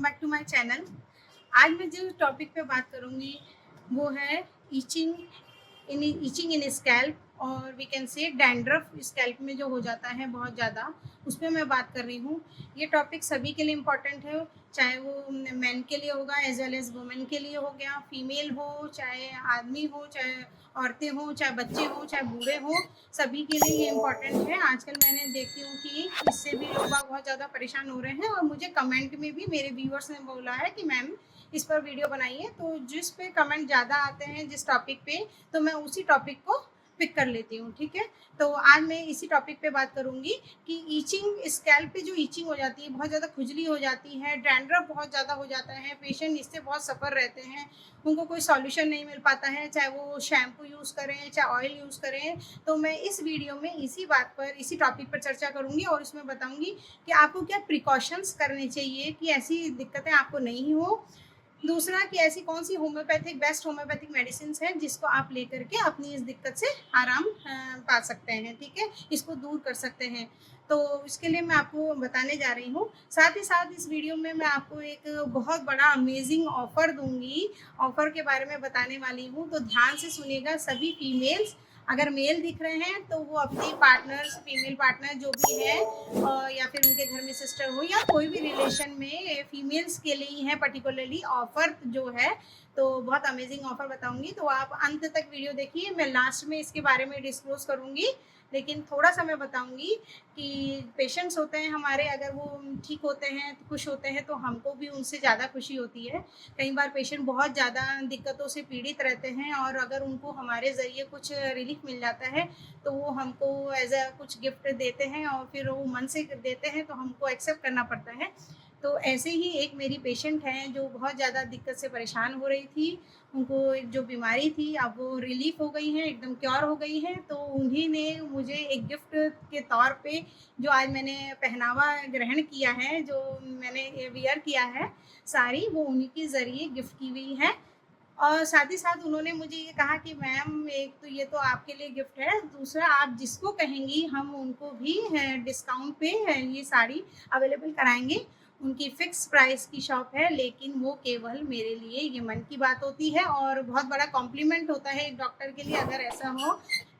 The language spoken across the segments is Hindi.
Welcome back to my channel. आज मैं जो टॉपिक पे बात करूँगी वो है ईचिंग इन स्कैल्प और we can say dandruff scalp में जो हो जाता है बहुत ज़्यादा, उस पर मैं बात कर रही हूँ। ये टॉपिक सभी के लिए इम्पॉर्टेंट है, चाहे वो मेन के लिए होगा एज वेल एज वुमेन के लिए हो गया, फीमेल हो चाहे आदमी हो, चाहे औरतें हो, चाहे बच्चे हो, चाहे बूढ़े हो, सभी के लिए ये इम्पॉर्टेंट है। आजकल मैंने देखती हूँ कि इससे भी लोग बहुत ज़्यादा परेशान हो रहे हैं और मुझे कमेंट में भी मेरे व्यूअर्स ने बोला है कि मैम इस पर वीडियो बनाइए। तो जिस पे कमेंट ज़्यादा आते हैं जिस टॉपिक पे, तो मैं उसी टॉपिक को पिक कर लेती हूँ। ठीक है, तो आज मैं इसी टॉपिक पे बात करूँगी कि ईचिंग स्कैल्प पे जो ईचिंग हो जाती है, बहुत ज़्यादा खुजली हो जाती है, डैंड्रफ बहुत ज़्यादा हो जाता है, पेशेंट इससे बहुत सफ़र रहते हैं, उनको कोई सॉल्यूशन नहीं मिल पाता है, चाहे वो शैम्पू यूज़ करें चाहे ऑयल यूज़ करें। तो मैं इस वीडियो में इसी बात पर, इसी टॉपिक पर चर्चा करूँगी और इसमें बताऊँगी कि आपको क्या प्रिकॉशंस करने चाहिए कि ऐसी दिक्कतें आपको नहीं हो। दूसरा कि ऐसी कौन सी बेस्ट होम्योपैथिक मेडिसिन हैं जिसको आप लेकर के अपनी इस दिक्कत से आराम पा सकते हैं। ठीक है, इसको दूर कर सकते हैं। तो इसके लिए मैं आपको बताने जा रही हूँ। साथ ही साथ इस वीडियो में मैं आपको एक बहुत बड़ा अमेजिंग ऑफ़र दूंगी, ऑफ़र के बारे में बताने वाली हूँ, तो ध्यान से सुनिएगा सभी फीमेल्स। अगर मेल दिख रहे हैं तो वो अपनी पार्टनर्स, फीमेल पार्टनर जो भी है या फिर उनके घर में सिस्टर हो या कोई भी रिलेशन में फीमेल्स के लिए ही है पर्टिकुलरली ऑफर जो है। तो बहुत अमेजिंग ऑफर बताऊंगी, तो आप अंत तक वीडियो देखिए। मैं लास्ट में इसके बारे में डिस्क्लोज करूंगी, लेकिन थोड़ा सा मैं बताऊंगी कि पेशेंट्स होते हैं हमारे, अगर वो ठीक होते हैं, खुश होते हैं, तो हमको भी उनसे ज़्यादा खुशी होती है। कई बार पेशेंट बहुत ज़्यादा दिक्कतों से पीड़ित रहते हैं और अगर उनको हमारे ज़रिए कुछ रिलीफ मिल जाता है तो वो हमको एज अ कुछ गिफ्ट देते हैं और फिर वो मन से देते हैं तो हमको एक्सेप्ट करना पड़ता है। तो ऐसे ही एक मेरी पेशेंट हैं जो बहुत ज़्यादा दिक्कत से परेशान हो रही थी, उनको एक जो बीमारी थी अब वो रिलीफ हो गई हैं, एकदम क्योर हो गई हैं। तो उन्हीं ने मुझे एक गिफ्ट के तौर पे जो आज मैंने पहनावा ग्रहण किया है, जो मैंने वियर किया है साड़ी, वो उन्हीं के ज़रिए गिफ्ट की हुई है। और साथ ही साथ उन्होंने मुझे ये कहा कि मैम एक तो ये तो आपके लिए गिफ्ट है, दूसरा आप जिसको कहेंगी हम उनको भी डिस्काउंट पे ये साड़ी अवेलेबल कराएंगे। उनकी फिक्स प्राइस की शॉप है, लेकिन वो केवल मेरे लिए, ये मन की बात होती है और बहुत बड़ा कॉम्प्लीमेंट होता है एक डॉक्टर के लिए अगर ऐसा हो।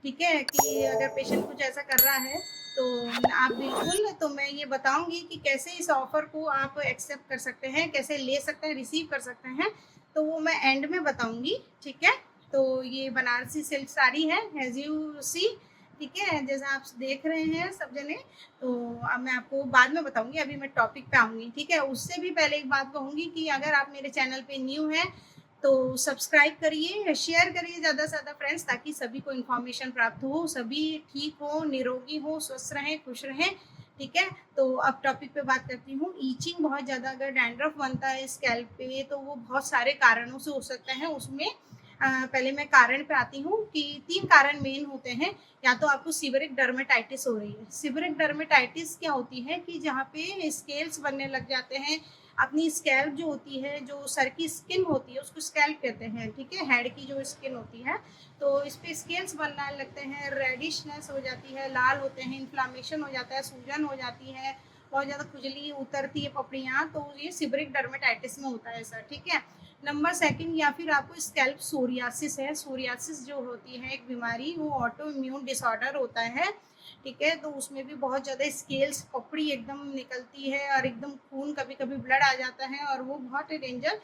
ठीक है, कि अगर पेशेंट कुछ ऐसा कर रहा है तो आप बिल्कुल, तो मैं ये बताऊंगी कि कैसे इस ऑफर को आप एक्सेप्ट कर सकते हैं, कैसे ले सकते हैं, रिसीव कर सकते हैं, तो वो मैं एंड में बताऊंगी। ठीक है, तो ये बनारसी सिल्क साड़ी है एज यू सी। ठीक है, जैसा आप देख रहे हैं सब जने। तो अब मैं आपको बाद में बताऊंगी, अभी मैं टॉपिक पे आऊंगी। ठीक है, उससे भी पहले एक बात कहूंगी कि अगर आप मेरे चैनल पे न्यू हैं तो सब्सक्राइब करिए, शेयर करिए ज़्यादा से ज़्यादा फ्रेंड्स, ताकि सभी को इन्फॉर्मेशन प्राप्त हो, सभी ठीक हो, निरोगी हो, स्वस्थ रहें, खुश रहें। ठीक है, तो अब टॉपिक पे बात करती हूँ। ईचिंग बहुत ज़्यादा अगर डैंड्रफ बनता है स्कैल्प पे तो वो बहुत सारे कारणों से हो सकता है। उसमें पहले मैं कारण पे आती हूँ कि 3 कारण मेन होते हैं। या तो आपको सीबरिक डर्मेटाइटिस हो रही है। सीबरिक डर्मेटाइटिस क्या होती है कि जहाँ पे स्केल्स बनने लग जाते हैं, अपनी स्कैल्प जो होती है, जो सर की स्किन होती है उसको स्कैल्प कहते हैं। ठीक है, हेड की जो स्किन होती है, तो इस पे स्केल्स बनने लगते हैं, रेडिशनेस हो जाती है, लाल होते हैं, इन्फ्लामेशन हो जाता है, सूजन हो जाती है, बहुत ज़्यादा खुजली उतरती है पपड़ियाँ, तो ये सीबरिक डर्मेटाइटिस में होता है सर। ठीक है, नंबर सेकंड, या फिर आपको स्कैल्प सोरियासिस है। सोरियासिस जो होती है एक बीमारी, वो ऑटो इम्यून डिसऑर्डर होता है। ठीक है, तो उसमें भी बहुत ज़्यादा स्केल्स, पपड़ी एकदम निकलती है और एकदम खून, कभी कभी ब्लड आ जाता है और वो बहुत डेंजर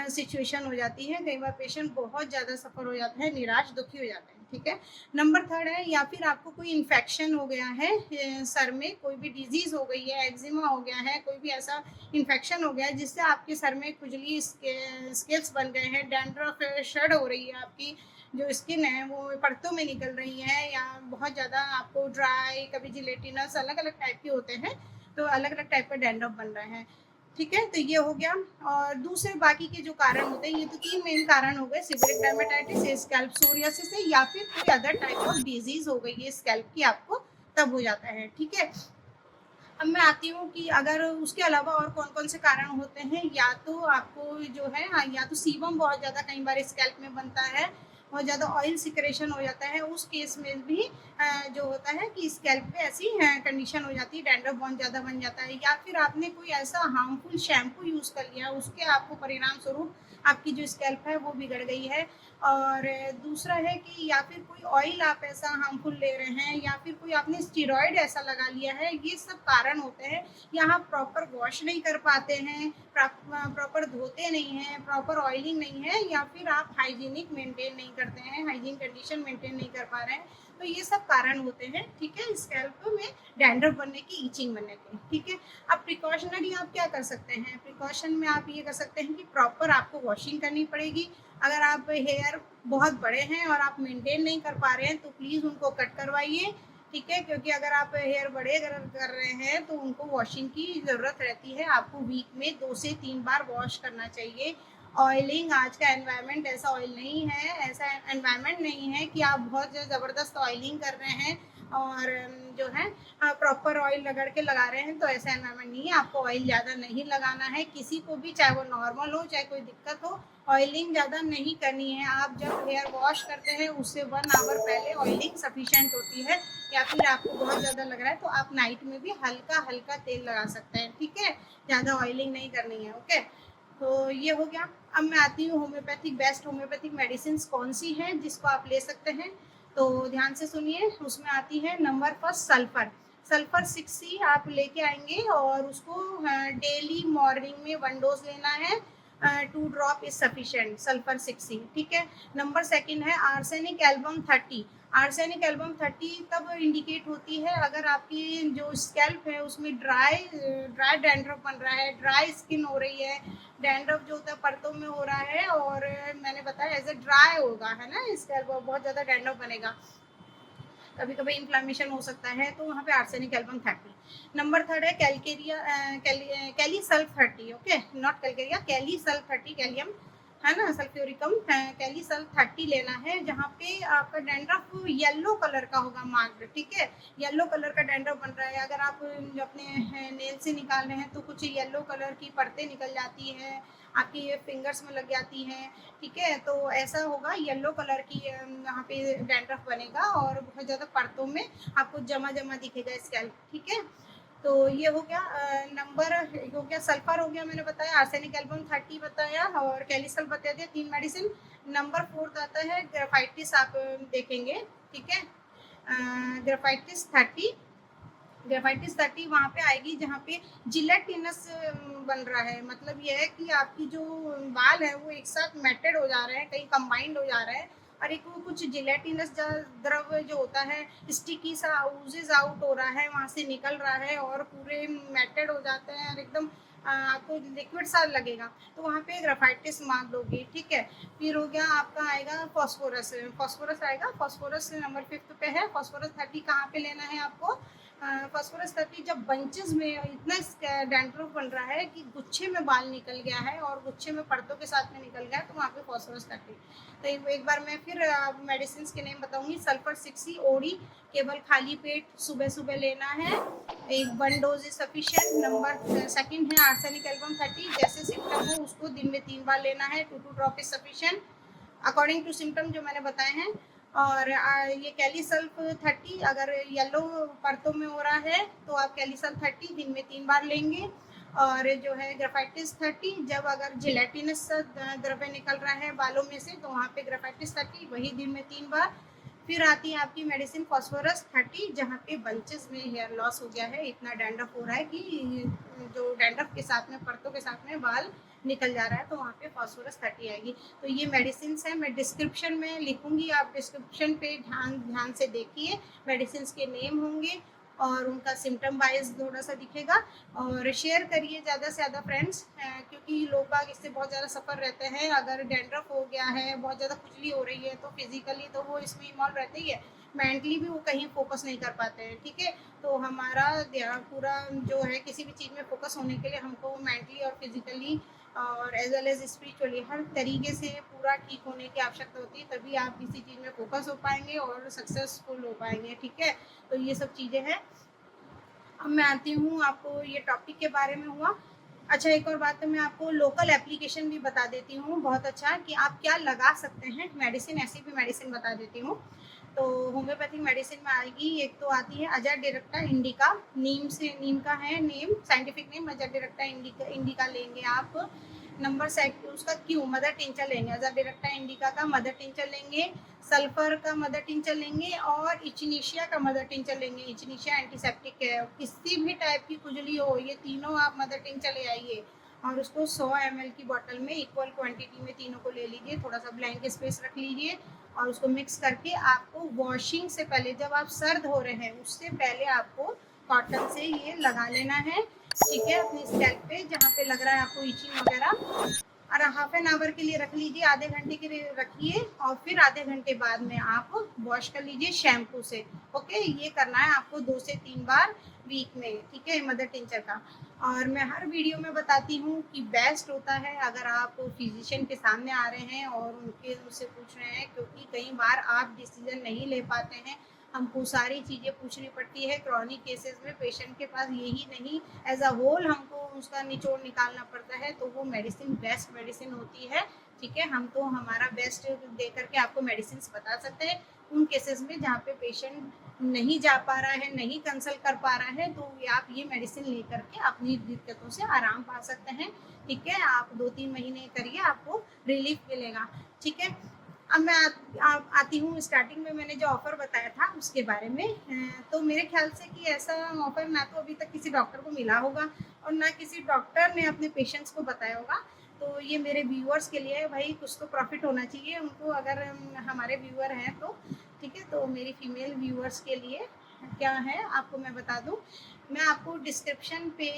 सिचुएशन हो जाती है। कई बार पेशेंट बहुत ज़्यादा सफ़र हो जाता है, निराश दुखी हो जाता है। ठीक है, नंबर थर्ड है, या फिर आपको कोई इन्फेक्शन हो गया है सर में, कोई भी डिजीज़ हो गई है, एक्जिमा हो गया है, कोई भी ऐसा इन्फेक्शन हो गया है जिससे आपके सर में खुजली, स्केल्स बन गए हैं, डैंड्रफ शेड हो रही है, आपकी जो स्किन है वो परतों में निकल रही है, या बहुत ज़्यादा आपको ड्राई, कभी जिलेटिनस, अलग अलग टाइप के होते हैं, तो अलग अलग टाइप का डैंड्रफ बन रहे हैं। ठीक है, तो ये हो गया। और दूसरे बाकी के जो कारण होते हैं, ये तो 3 मेन कारण हो गए, सीबरिक डर्मेटाइटिस, स्कैल्प सोरियासिस है, या फिर कोई अदर टाइप ऑफ डिजीज हो गई है स्कैल्प की, आपको तब हो जाता है। ठीक है, अब मैं आती हूँ कि अगर उसके अलावा और कौन कौन से कारण होते हैं। या तो आपको जो है, या तो सीबम बहुत ज़्यादा कई बार स्कैल्प में बनता है, बहुत ज़्यादा ऑयल सिक्रेशन हो जाता है, उस केस में भी जो होता है कि स्कैल्प पे ऐसी कंडीशन हो जाती है, डैंड्रफ बहुत ज़्यादा बन जाता है। या फिर आपने कोई ऐसा हार्मफुल शैम्पू यूज़ कर लिया, उसके आपको परिणाम स्वरूप आपकी जो स्कैल्प है वो बिगड़ गई है। और दूसरा है कि या फिर कोई ऑयल आप ऐसा हार्मफुल ले रहे हैं, या फिर कोई आपने स्टेरॉइड ऐसा लगा लिया है, ये सब कारण होते हैं। या आप प्रॉपर वॉश नहीं कर पाते हैं, प्रॉपर धोते नहीं हैं, प्रॉपर ऑयलिंग नहीं है, या फिर आप हाइजीनिक मेंटेन नहीं करते हैं, हाइजीन कंडीशन मेंटेन नहीं कर पा रहे हैं, तो ये सब कारण होते हैं, ठीक है, स्कैल्प में डैंड्रफ बनने की, ईचिंग बनने की, ठीक है। अब प्रिकॉशनरी आप क्या कर सकते हैं, प्रिकॉशन में आप ये कर सकते हैं कि प्रॉपर आपको वॉशिंग करनी पड़ेगी। अगर आप हेयर बहुत बड़े हैं और आप मेंटेन नहीं कर पा रहे हैं तो प्लीज़ उनको कट करवाइए, ठीक है, क्योंकि अगर आप हेयर बड़े कर रहे हैं तो उनको वॉशिंग की ज़रूरत रहती है। आपको वीक में 2 से 3 बार वॉश करना चाहिए। ऑयलिंग, आज का एनवायरनमेंट ऐसा ऑयल नहीं है, ऐसा एनवायरनमेंट नहीं है कि आप बहुत ज़बरदस्त ऑयलिंग कर रहे हैं और जो है प्रॉपर ऑयल रगड़ के लगा रहे हैं, तो ऐसा एनवायरनमेंट नहीं है। आपको ऑयल ज़्यादा नहीं लगाना है किसी को भी, चाहे वो नॉर्मल हो चाहे कोई दिक्कत हो, ऑयलिंग ज़्यादा नहीं करनी है। आप जब हेयर वॉश करते हैं उससे 1 आवर पहले ऑयलिंग सफिशिएंट होती है। या फिर आपको बहुत ज़्यादा लग रहा है तो आप नाइट में भी हल्का हल्का तेल लगा सकते हैं, ठीक है, ज़्यादा ऑयलिंग नहीं करनी है, ओके। तो ये हो गया। अब मैं आती हूँ होम्योपैथिक, बेस्ट होम्योपैथिक मेडिसिन कौन सी हैं जिसको आप ले सकते हैं। तो ध्यान से सुनिए, उसमें आती है number first sulphur. Sulphur 6C आप लेके आएंगे और उसको डेली मॉर्निंग में 1 डोज लेना है। 2 drop is sufficient, sulphur 6C, ठीक है। नंबर सेकंड है आर्सेनिक एल्बम 30। आर्सेनिक एल्बम 30 तब इंडिकेट होती है अगर आपकी जो स्कैल्प है उसमें ड्राई डैंड्रफ बन रहा है, ड्राई स्किन हो रही है, डैंड्रफ जो होता है परतों में हो रहा है, और मैंने बताया एज ए ड्राई होगा, है ना, स्कैल्प बहुत ज़्यादा डैंड्रफ बनेगा, कभी कभी इन्फ्लामेशन हो सकता है, तो वहाँ पे आर्सेनिक एल्बम 30। नंबर थर्ड है calcarea, kali sulph 30, okay, not calcarea, kali sulph 30, kalium, है ना, सल्फ्यूरिकम, कैली सल्फ 30 लेना है। जहाँ पे आपका डैंड्रफ येलो कलर का होगा मार्क्ड, ठीक है, येलो कलर का डैंड्रफ बन रहा है। अगर आप अपने नेल से निकाल रहे हैं तो कुछ येलो कलर की परतें निकल जाती हैं, आपकी ये फिंगर्स में लग जाती हैं, ठीक है, तो ऐसा होगा, येलो कलर की यहाँ पे डैंड्रफ बनेगा और बहुत ज़्यादा परतों में आपको जमा जमा दिखेगा स्कैल्प, ठीक है। तो ये हो गया, नंबर हो गया, सल्फर हो गया मैंने बताया, आर्सेनिक एल्बम 30 बताया और कैलिसल बता दिया, 3 मेडिसिन। नंबर 4 आता है ग्राफाइटिस, आप देखेंगे, ठीक है, ग्राफाइटिस 30। ग्रेफाइटिस 30 वहाँ पे आएगी जहाँ पे जिलेटिनस बन रहा है, मतलब ये है कि आपकी जो बाल है वो एक साथ मेटेड हो जा रहे हैं, कहीं कंबाइंड हो जा रहे हैं, और एक वो कुछ जिलेटिनस द्रव जो होता है स्टिकी सा ऊजेज आउट हो रहा है, वहाँ से निकल रहा है और पूरे मेटेड हो जाते हैं और एकदम आपको लिक्विड सा लगेगा, तो वहाँ पे ग्रेफाइटिस मार्क्ड होगी, ठीक है। फिर हो गया आपका आएगा फॉस्फोरस, फॉस्फोरस आएगा, फॉस्फोरस नंबर 5 पे है। फॉस्फोरस 30 कहाँ पे लेना है आपको, फॉस्फोरस 30 जब बंचेस में इतना डैंड्रफ बन रहा है कि गुच्छे में बाल निकल गया है और गुच्छे में परतों के साथ में निकल गया है, तो वहाँ पे फॉस्फोरस 30। तो एक बार मैं फिर मेडिसिन के नेम बताऊंगी। सल्फर 6C ओडी, केवल खाली पेट सुबह सुबह लेना है, एक 1 dose is sufficient. Number second है आर्सेनिक एल्बम 30, जैसे सिम्टम हो उसको दिन में 3 बार लेना है, 2 drop is sufficient according to symptom जो मैंने बताए हैं। और ये कैलिसल्फ 30 अगर येलो परतों में हो रहा है तो आप कैलिसल्फ 30 दिन में 3 बार लेंगे। और जो है ग्राफाइटिस 30 जब अगर जिलेटिनस द्रव्य निकल रहा है बालों में से, तो वहाँ पे ग्राफाइटिस 30 वही दिन में 3 बार। फिर आती है आपकी मेडिसिन फॉस्फोरस 30, जहाँ पे बंचेस में हेयर लॉस हो गया है, इतना डैंड्रफ हो रहा है कि जो डैंड्रफ के साथ में परतों के साथ में बाल निकल जा रहा है, तो वहाँ पे फॉस्फोरस 30 आएगी। तो ये मेडिसिन है, मैं डिस्क्रिप्शन में लिखूंगी, आप डिस्क्रिप्शन पे ध्यान से देखिए, मेडिसिन के नेम होंगे और उनका सिम्टम वाइज थोड़ा सा दिखेगा। और शेयर करिए ज़्यादा से ज़्यादा फ्रेंड्स, क्योंकि लोग बाग इससे बहुत ज़्यादा सफ़र रहते हैं। अगर डैंड्रफ हो गया है, बहुत ज़्यादा खुजली हो रही है, तो फिजिकली तो वो इसमें इन्वॉल्व रहते ही है, मेंटली भी वो कहीं फोकस नहीं कर पाते हैं, ठीक है। तो हमारा पूरा जो है किसी भी चीज़ में फोकस होने के लिए हमको मेंटली और फिजिकली और एज वेल एज स्पिरिचुअली हर तरीके से पूरा ठीक होने की आवश्यकता होती है, तभी आप किसी चीज़ में फोकस हो पाएंगे और सक्सेसफुल हो पाएंगे, ठीक है। तो ये सब चीज़ें हैं। अब मैं आती हूँ, आपको ये टॉपिक के बारे में हुआ। अच्छा, एक और बात, तो मैं आपको लोकल एप्लीकेशन भी बता देती हूँ, बहुत अच्छा, कि आप क्या लगा सकते हैं मेडिसिन, ऐसी भी मेडिसिन बता देती हूँ। तो होम्योपैथिक मेडिसिन में आएगी, एक तो आती है अजाडिरेक्टा इंडिका, नीम से, नीम का है name, scientific name azadirachta indica, indica लेंगे आप। नंबर सेट उसका क्यों मदर टिंचर लेंगे, अजाडिरेक्टा इंडिका का मदर टिंचर लेंगे, सल्फर का मदर टिंचर लेंगे, और इचिनीशिया का मदर टिंचर लेंगे। इचिनीशिया एंटीसेप्टिक है, किसी भी टाइप की खुजली हो, ये तीनों आप मदर टिंचर ले आइए, और उसको 100 ml की बॉटल में इक्वल क्वांटिटी में तीनों को ले लीजिए, थोड़ा सा ब्लैंक स्पेस रख लीजिए, और उसको मिक्स करके आपको वॉशिंग से पहले, जब आप सर्द हो रहे हैं उससे पहले आपको कॉटन से ये लगा लेना है, ठीक है, अपनी स्कैल्प पे जहाँ पे लग रहा है आपको इचिंग वगैरह। और हाफ एन आवर के लिए रख लीजिए, आधे घंटे के लिए रखिए, और फिर आधे घंटे बाद में आप वॉश कर लीजिए शैम्पू से। ओके, ये करना है आपको 2 से 3 बार वीक में, ठीक है, मदर टिंचर का। और मैं हर वीडियो में बताती हूँ कि बेस्ट होता है अगर आप फिजिशियन के सामने आ रहे हैं और उनसे पूछ रहे हैं, क्योंकि कई बार आप डिसीजन नहीं ले पाते हैं, हमको सारी चीज़ें पूछनी पड़ती है। क्रॉनिक केसेस में पेशेंट के पास यही नहीं, एज अ होल हमको उसका निचोड़ निकालना पड़ता है, तो वो मेडिसिन बेस्ट मेडिसिन होती है, ठीक है। हम तो हमारा बेस्ट दे करके आपको मेडिसिन बता सकते हैं। उन केसेस में जहाँ पे पेशेंट नहीं जा पा रहा है, नहीं कंसल्ट कर पा रहा है, तो आप ये मेडिसिन ले करके अपनी दिक्कतों से आराम पा सकते हैं, ठीक है। आप 2-3 महीने करिए, आपको रिलीफ मिलेगा, ठीक है। अब मैं आती हूँ, स्टार्टिंग में मैंने जो ऑफ़र बताया था उसके बारे में। तो मेरे ख्याल से कि ऐसा ऑफ़र ना तो अभी तक किसी डॉक्टर को मिला होगा, और ना किसी डॉक्टर ने अपने पेशेंट्स को बताया होगा। तो ये मेरे व्यूअर्स के लिए है भाई, कुछ तो प्रॉफिट होना चाहिए उनको, अगर हमारे व्यूअर हैं तो, ठीक है। तो मेरी फीमेल व्यूअर्स के लिए क्या है आपको मैं बता दूं, मैं आपको डिस्क्रिप्शन पे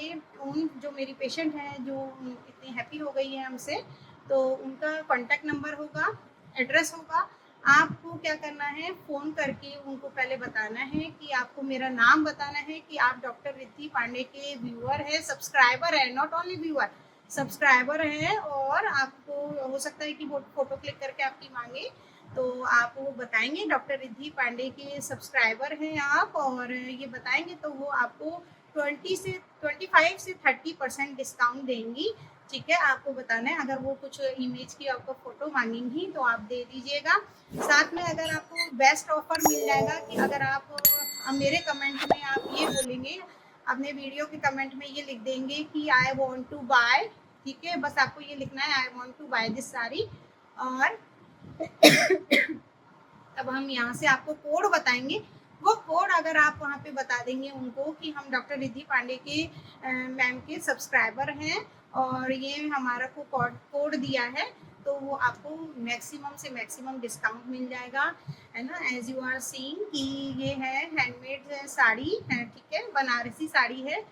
उन जो मेरी पेशेंट हैं जो इतनी हैप्पी हो गई है हमसे, तो उनका कॉन्टैक्ट नंबर होगा, एड्रेस होगा। आपको क्या करना है, फ़ोन करके उनको पहले बताना है कि आपको मेरा नाम बताना है कि आप डॉक्टर रिद्धि पांडे के व्यूअर हैं, सब्सक्राइबर है, नॉट ओनली व्यूअर, सब्सक्राइबर है। और आपको हो सकता है कि वो फ़ोटो क्लिक करके आपकी मांगे, तो आप वो बताएंगे डॉक्टर रिद्धि पांडे के सब्सक्राइबर हैं आप, और ये बताएंगे तो वो आपको 25 से 30% डिस्काउंट देंगी, ठीक है। आपको बताना है, अगर वो कुछ इमेज की आपको फ़ोटो मांगेंगी तो आप दे दीजिएगा। साथ में अगर आपको बेस्ट ऑफर मिल जाएगा कि अगर आप मेरे कमेंट में आप ये बोलेंगे, अपने वीडियो के कमेंट में ये लिख देंगे कि आई वांट टू बाय, ठीक है, बस आपको ये लिखना है, I want to buy this sari. और अब हम यहाँ से आपको कोड बताएंगे, वो कोड अगर आप वहाँ पे बता देंगे उनको कि हम डॉक्टर रिद्धि पांडे के मैम के सब्सक्राइबर हैं, और ये हमारा को कोड दिया है, तो वो आपको मैक्सिमम से मैक्सिमम डिस्काउंट मिल जाएगा, है ना। एज यू आर सीइंग कि ये है हैंडमेड साड़ी है, ठीक है, बनारसी साड़ी है।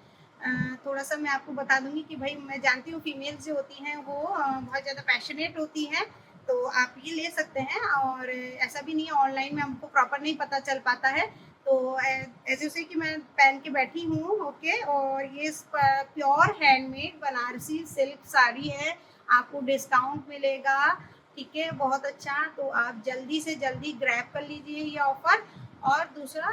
थोड़ा सा मैं आपको बता दूंगी कि भाई, मैं जानती हूँ फीमेल्स जो होती हैं वो बहुत ज़्यादा पैशनेट होती हैं, तो आप ये ले सकते हैं। और ऐसा भी नहीं है, ऑनलाइन में हमको प्रॉपर नहीं पता चल पाता है, तो ऐसे उसे कि मैं पहन के बैठी हूँ, ओके। और ये pure handmade Banarasi silk sari है, आपको डिस्काउंट मिलेगा, ठीक है, बहुत अच्छा। तो आप जल्दी से जल्दी ग्रैब कर लीजिए ये ऑफर। और दूसरा,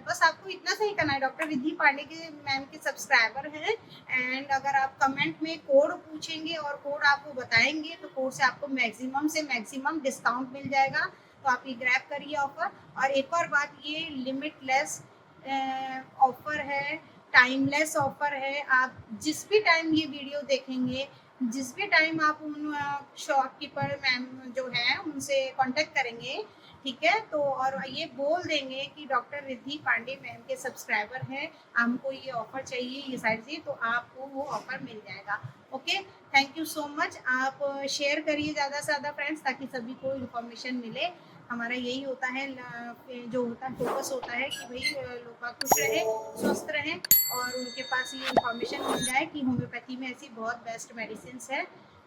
बस आपको इतना सही करना है, डॉक्टर रिद्धि पांडे के मैम के सब्सक्राइबर हैं, एंड अगर आप कमेंट में कोड पूछेंगे और कोड आपको बताएंगे, तो कोड से आपको मैक्सिमम से मैक्सिमम डिस्काउंट मिल जाएगा, तो आप ये ग्रैब करिए ऑफर। और एक और बात, ये लिमिटलेस ऑफर है, टाइमलेस ऑफर है। आप जिस भी टाइम ये वीडियो देखेंगे, जिस भी टाइम आप उन शॉपकीपर मैम जो है उनसे कांटेक्ट करेंगे, ठीक है, तो और ये बोल देंगे कि डॉक्टर रिद्धि पांडे मैम के सब्सक्राइबर हैं, हमको ये ऑफर चाहिए, ये सारी चीज़, तो आपको वो ऑफर मिल जाएगा। Okay, thank you so much. आप शेयर करिए ज़्यादा से ज़्यादा फ्रेंड्स, ताकि सभी को इन्फॉर्मेशन मिले। हमारा यही होता है, जो होता है फोकस होता है कि भाई लोग खुश रहें, स्वस्थ रहें, और उनके पास ये इन्फॉर्मेशन मिल जाए कि होम्योपैथी में ऐसी बहुत बेस्ट मेडिसिन है,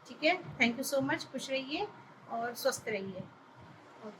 ठीक है। थैंक यू सो मच, खुश रहिए और स्वस्थ रहिए।